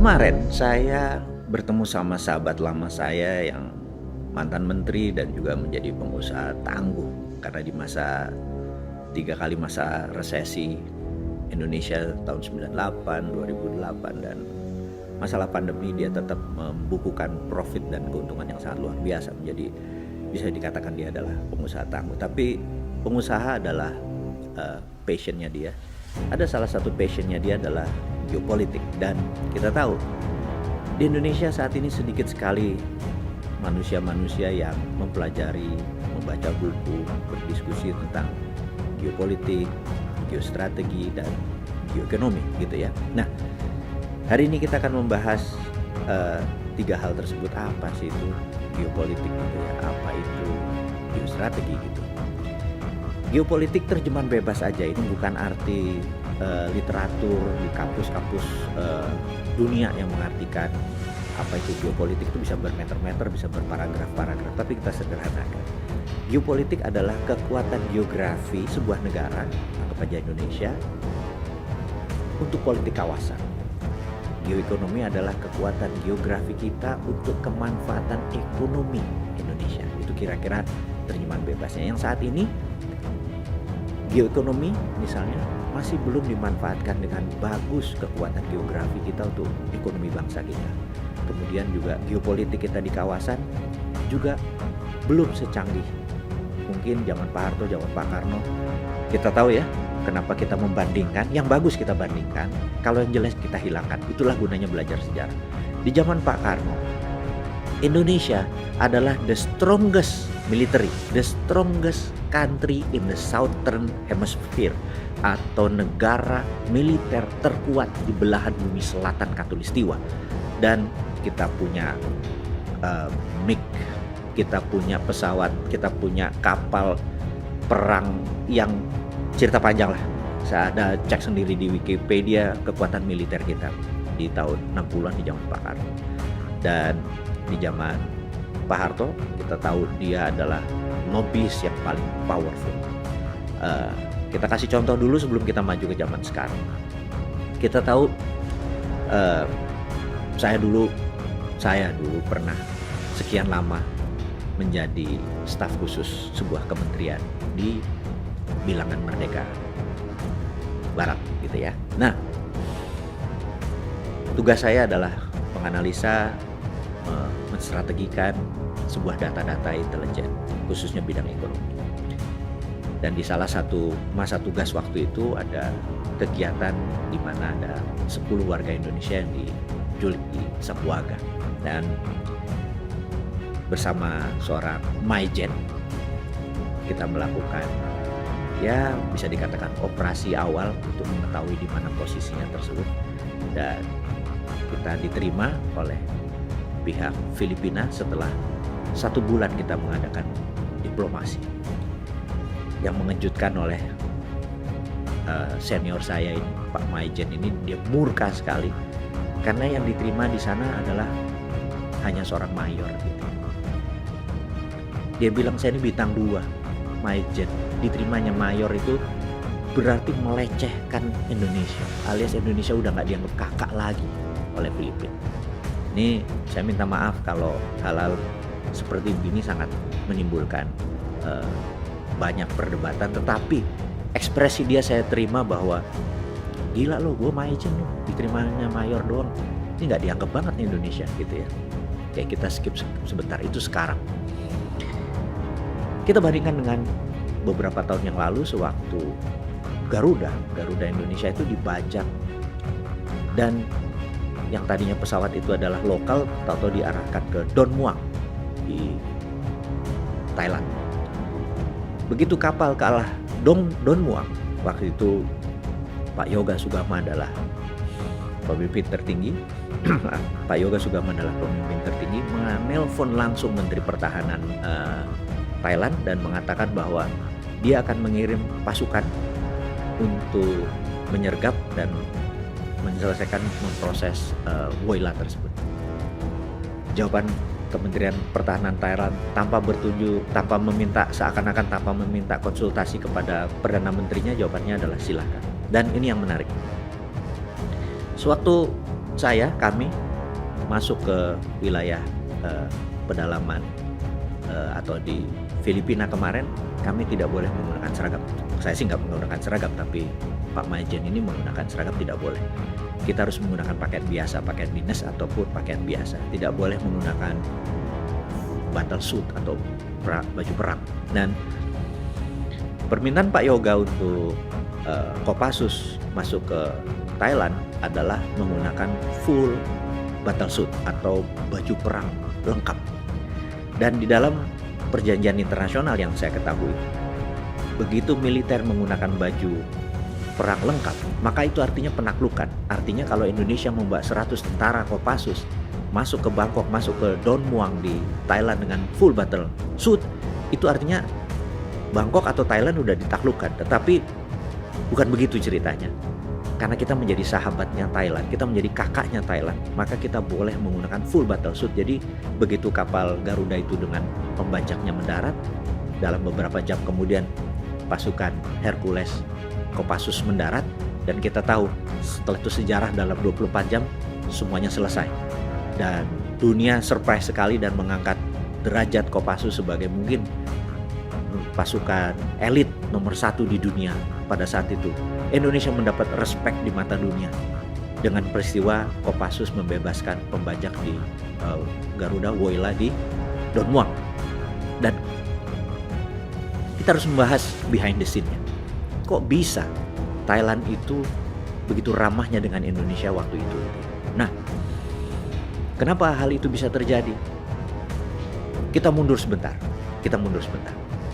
Kemarin saya bertemu sama sahabat lama saya yang mantan menteri dan juga menjadi pengusaha tangguh karena di masa 3 kali masa resesi Indonesia tahun 98, 2008 dan masalah pandemi dia tetap membukukan profit dan keuntungan yang sangat luar biasa, menjadi bisa dikatakan dia adalah pengusaha tangguh. Tapi pengusaha adalah passionnya dia. Ada salah satu passionnya dia adalah geopolitik, dan kita tahu di Indonesia saat ini sedikit sekali manusia-manusia yang mempelajari, membaca buku, berdiskusi tentang geopolitik, geostrategi, dan geoekonomi gitu ya. Nah, hari ini kita akan membahas 3 hal tersebut. Apa sih itu geopolitik gitu ya, apa itu geostrategi gitu. Geopolitik terjemahan bebas aja, ini bukan arti literatur di kampus-kampus dunia yang mengartikan apa itu geopolitik. Itu bisa bermeter-meter, bisa berparagraf-paragraf, tapi kita sederhanakan. Geopolitik adalah kekuatan geografi sebuah negara, anggap aja Indonesia, untuk politik kawasan. Geoekonomi adalah kekuatan geografi kita untuk kemanfaatan ekonomi Indonesia. Itu kira-kira terjemahan bebasnya. Yang saat ini geoekonomi misalnya masih belum dimanfaatkan dengan bagus kekuatan geografi kita untuk ekonomi bangsa kita. Kemudian juga geopolitik kita di kawasan juga belum secanggih mungkin zaman Pak Harto, zaman Pak Karno. Kita tahu ya, kenapa kita membandingkan, yang bagus kita bandingkan, kalau yang jelek kita hilangkan. Itulah gunanya belajar sejarah. Di zaman Pak Karno, Indonesia adalah the strongest military, the strongest country in the southern hemisphere, atau negara militer terkuat di belahan bumi selatan Katulistiwa. Dan kita punya MiG, kita punya pesawat, kita punya kapal perang yang cerita panjang lah. Saya ada cek sendiri di Wikipedia kekuatan militer kita di tahun 60-an di zaman Pak Harto. Dan di zaman Pak Harto kita tahu dia adalah lobbyist yang paling powerful. Kita kasih contoh dulu sebelum kita maju ke zaman sekarang. Kita tahu saya dulu pernah sekian lama menjadi staf khusus sebuah kementerian di bilangan Merdeka Barat gitu ya. Nah, tugas saya adalah menganalisa, menstrategikan sebuah data-data intelijen, khususnya bidang ekonomi. Dan di salah satu masa tugas waktu itu ada kegiatan di mana ada 10 warga Indonesia yang diculik di Sambuaga. Dan bersama seorang Maijen kita melakukan, ya bisa dikatakan operasi awal untuk mengetahui di mana posisinya tersebut. Dan kita diterima oleh pihak Filipina setelah 1 bulan kita mengadakan diplomasi. Yang mengejutkan oleh senior saya ini, Pak Maijen ini, dia murka sekali karena yang diterima di sana adalah hanya seorang mayor gitu. Dia bilang, saya ini bintang 2 Maijen, diterimanya mayor itu berarti melecehkan Indonesia, alias Indonesia udah gak dianggap kakak lagi oleh Filipina. Ini saya minta maaf kalau hal-hal seperti ini sangat menimbulkan banyak perdebatan, tetapi ekspresi dia saya terima bahwa gila loh, gue Maijen loh, diterimanya mayor doang, ini gak dianggap banget nih Indonesia gitu ya. Kayak kita skip sebentar, itu sekarang. Kita bandingkan dengan beberapa tahun yang lalu sewaktu Garuda Indonesia itu dibajak, dan yang tadinya pesawat itu adalah lokal, tahu-tahu diarahkan ke Don Muang di Thailand. Begitu kapal kalah Don Muang, waktu itu Pak Yoga Sugama adalah pemimpin tertinggi. Pak Yoga Sugama adalah pemimpin tertinggi, menelpon langsung Menteri Pertahanan Thailand dan mengatakan bahwa dia akan mengirim pasukan untuk menyergap dan menyelesaikan memproses Woyla tersebut. Jawaban Kementerian Pertahanan Thailand seakan-akan tanpa meminta konsultasi kepada Perdana Menterinya, jawabannya adalah silakan. Dan ini yang menarik. Sewaktu kami masuk ke wilayah pedalaman atau di Filipina kemarin, kami tidak boleh menggunakan seragam. Saya sih nggak menggunakan seragam, tapi Pak Majen ini menggunakan seragam, tidak boleh. Kita harus menggunakan pakaian biasa, pakaian dinas ataupun pakaian biasa. Tidak boleh menggunakan battle suit atau baju perang. Dan permintaan Pak Yoga untuk Kopassus masuk ke Thailand adalah menggunakan full battle suit atau baju perang lengkap. Dan di dalam perjanjian internasional yang saya ketahui, begitu militer menggunakan baju perang lengkap, maka itu artinya penaklukan. Artinya kalau Indonesia membawa 100 tentara Kopassus masuk ke Bangkok, masuk ke Don Muang di Thailand dengan full battle suit, itu artinya Bangkok atau Thailand udah ditaklukkan. Tetapi bukan begitu ceritanya. Karena kita menjadi sahabatnya Thailand, kita menjadi kakaknya Thailand, maka kita boleh menggunakan full battle suit. Jadi begitu kapal Garuda itu dengan pembajaknya mendarat, dalam beberapa jam kemudian pasukan Hercules Kopassus mendarat, dan kita tahu setelah itu sejarah dalam 24 jam semuanya selesai. Dan dunia surprise sekali dan mengangkat derajat Kopassus sebagai mungkin pasukan elit nomor 1 di dunia pada saat itu. Indonesia mendapat respect di mata dunia dengan peristiwa Kopassus membebaskan pembajak di Garuda Woyla di Don Muang. Dan kita harus membahas behind the scene-nya. Kok bisa Thailand itu begitu ramahnya dengan Indonesia waktu itu? Nah, kenapa hal itu bisa terjadi? Kita mundur sebentar.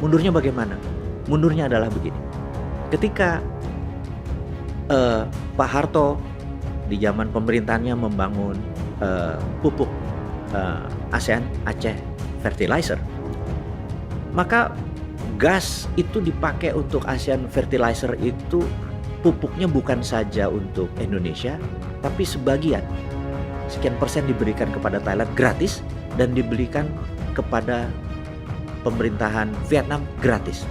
Mundurnya bagaimana? Mundurnya adalah begini. Ketika Pak Harto di zaman pemerintahannya membangun pupuk ASEAN Aceh Fertilizer, maka gas itu dipakai untuk ASEAN Fertilizer itu pupuknya bukan saja untuk Indonesia, tapi sebagian sekian persen diberikan kepada Thailand gratis dan diberikan kepada pemerintahan Vietnam gratis.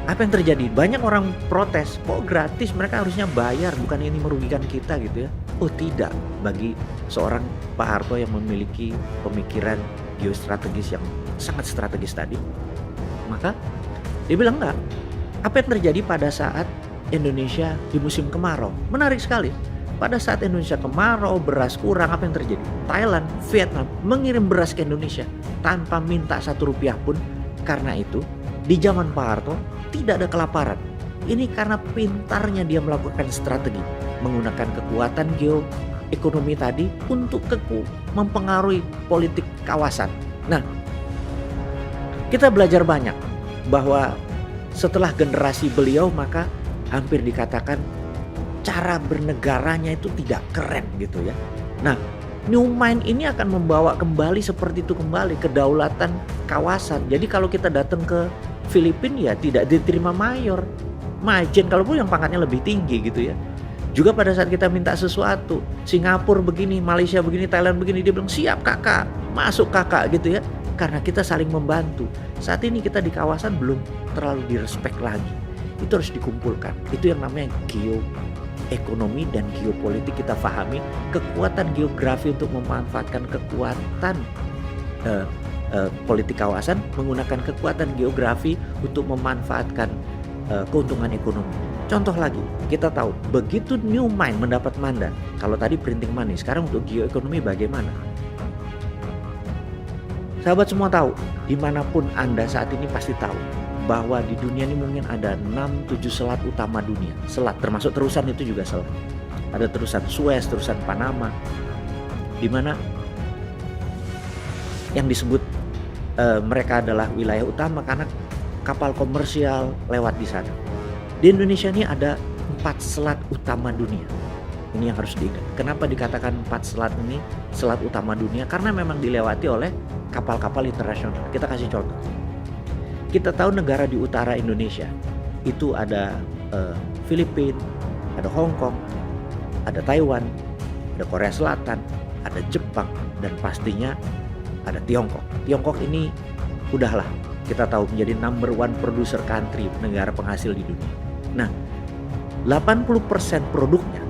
Apa yang terjadi? Banyak orang protes, kok gratis, mereka harusnya bayar, bukan ini merugikan kita gitu ya. Oh tidak, bagi seorang Pak Harto yang memiliki pemikiran geostrategis yang sangat strategis tadi, maka dia bilang enggak. Apa yang terjadi pada saat Indonesia di musim kemarau? Menarik sekali. Pada saat Indonesia kemarau, beras kurang, apa yang terjadi? Thailand, Vietnam mengirim beras ke Indonesia tanpa minta 1 rupiah pun. Karena itu, di zaman Pak Harto tidak ada kelaparan. Ini karena pintarnya dia melakukan strategi, menggunakan kekuatan geoekonomi tadi untuk mempengaruhi politik kawasan. Nah, kita belajar banyak bahwa setelah generasi beliau maka hampir dikatakan cara bernegaranya itu tidak keren gitu ya. Nah, New Mind ini akan membawa kembali seperti itu kembali, kedaulatan kawasan. Jadi kalau kita datang ke Filipina ya tidak diterima mayor, majen, kalaupun yang pangkatnya lebih tinggi gitu ya. Juga pada saat kita minta sesuatu, Singapura begini, Malaysia begini, Thailand begini, dia bilang siap kakak, masuk kakak gitu ya. Karena kita saling membantu. Saat ini kita di kawasan belum terlalu direspek lagi. Itu harus dikumpulkan. Itu yang namanya geoekonomi dan geopolitik. Kita pahami kekuatan geografi untuk memanfaatkan kekuatan politik kawasan, menggunakan kekuatan geografi untuk memanfaatkan keuntungan ekonomi. Contoh lagi, kita tahu begitu New Mind mendapat mandat, kalau tadi printing money, sekarang untuk geoekonomi bagaimana? Sahabat semua tahu, dimanapun Anda saat ini pasti tahu bahwa di dunia ini mungkin ada 6-7 selat utama dunia. Selat, termasuk terusan itu juga selat. Ada terusan Suez, terusan Panama, di mana yang disebut mereka adalah wilayah utama karena kapal komersial lewat di sana. Di Indonesia ini ada 4 selat utama dunia. Ini yang harus diingat. Kenapa dikatakan 4 selat ini selat utama dunia? Karena memang dilewati oleh kapal-kapal internasional. Kita kasih contoh. Kita tahu negara di utara Indonesia itu ada Filipina, ada Hong Kong, ada Taiwan, ada Korea Selatan, ada Jepang, dan pastinya ada Tiongkok. Tiongkok ini udahlah kita tahu menjadi number 1 producer country, negara penghasil di dunia. Nah, 80% produknya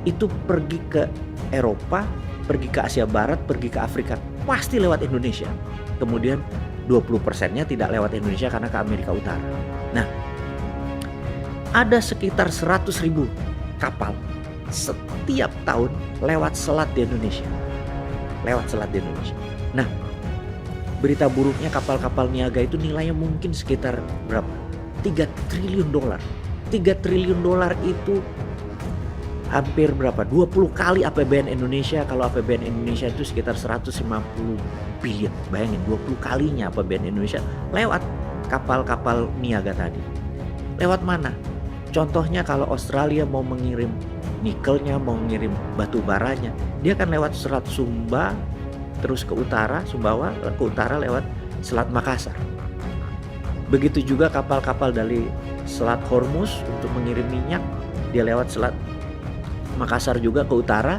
itu pergi ke Eropa, pergi ke Asia Barat, pergi ke Afrika, pasti lewat Indonesia. Kemudian 20%-nya tidak lewat Indonesia karena ke Amerika Utara. Nah, ada sekitar 100.000 kapal setiap tahun lewat selat di Indonesia. Nah, berita buruknya kapal-kapal niaga itu nilainya mungkin sekitar berapa? 3 triliun dolar. 3 triliun dolar itu hampir berapa? 20 kali APBN Indonesia. Kalau APBN Indonesia itu sekitar 150 billion. Bayangin 20 kalinya APBN Indonesia lewat kapal-kapal niaga tadi. Lewat mana? Contohnya kalau Australia mau mengirim nikelnya, mau mengirim batu baranya, dia akan lewat Selat Sumba, terus ke utara, Sumbawa, ke utara lewat Selat Makassar. Begitu juga kapal-kapal dari Selat Hormuz untuk mengirim minyak, dia lewat Selat Makassar juga ke utara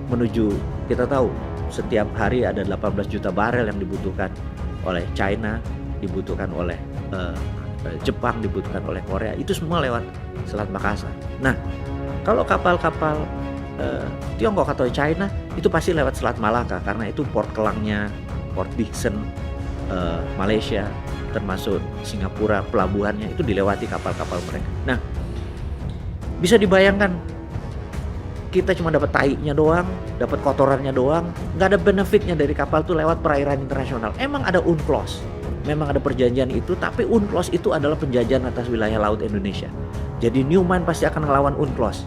menuju, kita tahu setiap hari ada 18 juta barel yang dibutuhkan oleh China, dibutuhkan oleh Jepang, dibutuhkan oleh Korea, itu semua lewat Selat Makassar. Nah, kalau kapal-kapal Tiongkok atau China itu pasti lewat Selat Malaka karena itu port kelangnya, Port Dickson, Malaysia, termasuk Singapura, pelabuhannya itu dilewati kapal-kapal mereka. Nah, bisa dibayangkan kita cuma dapat tainya doang, dapat kotorannya doang, nggak ada benefitnya dari kapal tuh lewat perairan internasional. Emang ada UNCLOS, memang ada perjanjian itu, tapi UNCLOS itu adalah penjajahan atas wilayah laut Indonesia. Jadi Newman pasti akan ngelawan UNCLOS,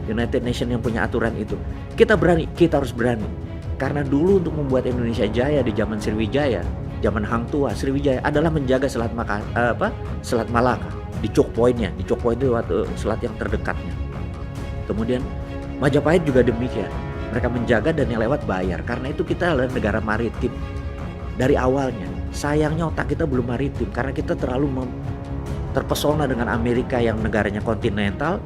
United Nations yang punya aturan itu. Kita berani, kita harus berani. Karena dulu untuk membuat Indonesia jaya di zaman Sriwijaya, zaman Hang Tuah, Sriwijaya adalah menjaga Selat Malaka di choke point-nya. Di choke point itu selat yang terdekatnya. Kemudian Majapahit juga demikian. Mereka menjaga dan yang lewat bayar. Karena itu kita adalah negara maritim dari awalnya. Sayangnya otak kita belum maritim karena kita terlalu terpesona dengan Amerika yang negaranya kontinental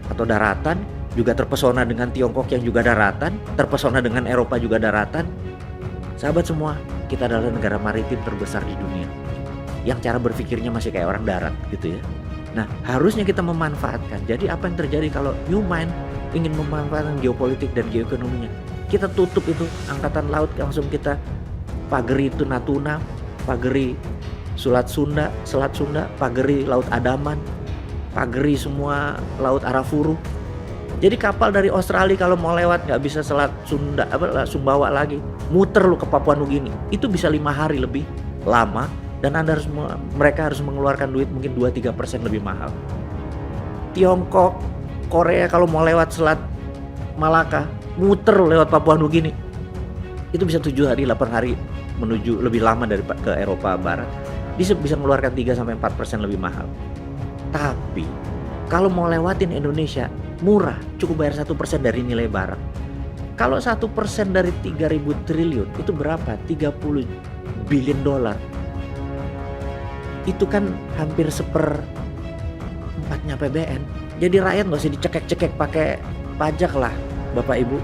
atau daratan, juga terpesona dengan Tiongkok yang juga daratan, terpesona dengan Eropa juga daratan. Sahabat semua, kita adalah negara maritim terbesar di dunia yang cara berpikirnya masih kayak orang darat gitu ya. Nah, harusnya kita memanfaatkan. Jadi apa yang terjadi kalau Newman ingin memanfaatkan geopolitik dan geoekonominya? Kita tutup itu angkatan laut, langsung kita pageri itu Natuna, pageri Selat Sunda, pageri Laut Andaman, pageri semua Laut Arafuru. Jadi kapal dari Australia kalau mau lewat nggak bisa Selat Sumbawa lagi, muter lu ke Papua Nugini. Itu bisa 5 hari lebih lama dan mereka harus mengeluarkan duit mungkin 2-3% lebih mahal. Tiongkok, Korea kalau mau lewat Selat Malaka, muter lewat Papua Nugini. Itu bisa 7 hari, 8 hari menuju lebih lama dari ke Eropa Barat. Dia bisa mengeluarkan 3-4% lebih mahal. Tapi kalau mau lewatin Indonesia murah, cukup bayar 1% dari nilai barang. Kalau 1% dari 3.000 triliun itu berapa? 30 billion dolar. Itu kan hampir 1/4-nya APBN. Jadi rakyat nggak usah dicekek-cekek pakai pajak lah, Bapak Ibu.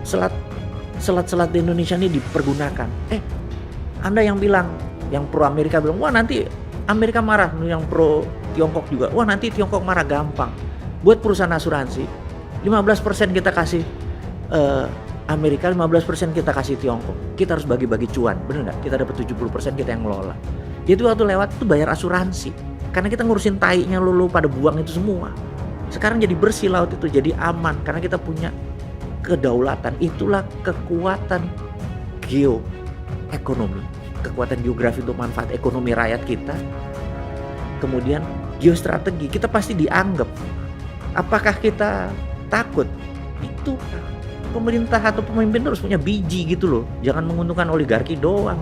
Selat-selat di Indonesia ini dipergunakan. Anda yang bilang, yang pro Amerika bilang, wah nanti Amerika marah. Yang pro Tiongkok juga, wah nanti Tiongkok marah. Gampang. Buat perusahaan asuransi, 15% kita kasih Amerika, 15% kita kasih Tiongkok. Kita harus bagi-bagi cuan, bener nggak? Kita dapat 70%, kita yang ngelola. Jadi waktu lewat itu bayar asuransi. Karena kita ngurusin tainya lu pada buang itu semua. Sekarang jadi bersih laut itu, jadi aman. Karena kita punya kedaulatan. Itulah kekuatan geoekonomi. Kekuatan geografi untuk manfaat ekonomi rakyat kita. Kemudian geostrategi, kita pasti dianggap. Apakah kita takut? Itu pemerintah atau pemimpin harus punya biji gitu loh. Jangan menguntungkan oligarki doang.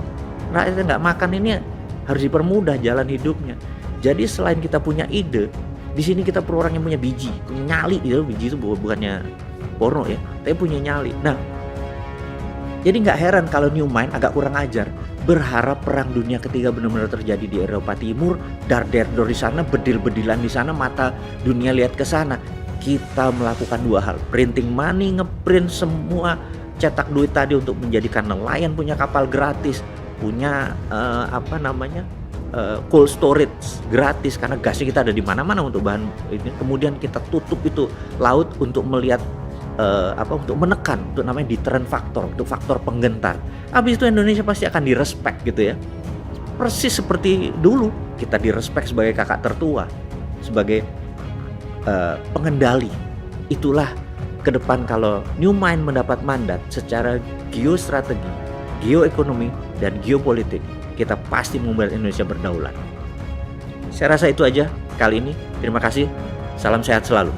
Rakyatnya nggak makan ini harus dipermudah jalan hidupnya. Jadi selain kita punya ide, di sini kita perlu orang yang punya biji, punya nyali gitu. Biji itu bukannya porno ya, tapi punya nyali. Nah, jadi nggak heran kalau Newman agak kurang ajar. Berharap perang dunia ketiga benar-benar terjadi di Eropa Timur, dar-der-dor di sana, bedil-bedilan di sana, mata dunia lihat ke sana. Kita melakukan 2 hal, printing money, ngeprint semua, cetak duit tadi untuk menjadikan nelayan punya kapal gratis, punya cold storage gratis karena gasnya kita ada di mana-mana untuk bahan ini. Kemudian kita tutup itu laut untuk melihat untuk menekan, untuk namanya deterrent factor, untuk faktor penggentar. Habis itu Indonesia pasti akan direspek gitu ya. Persis seperti dulu kita direspek sebagai kakak tertua, sebagai pengendali. Itulah ke depan kalau New Mind mendapat mandat secara geostrategi, geoekonomi, dan geopolitik, kita pasti membuat Indonesia berdaulat. Saya rasa itu aja kali ini. Terima kasih. Salam sehat selalu.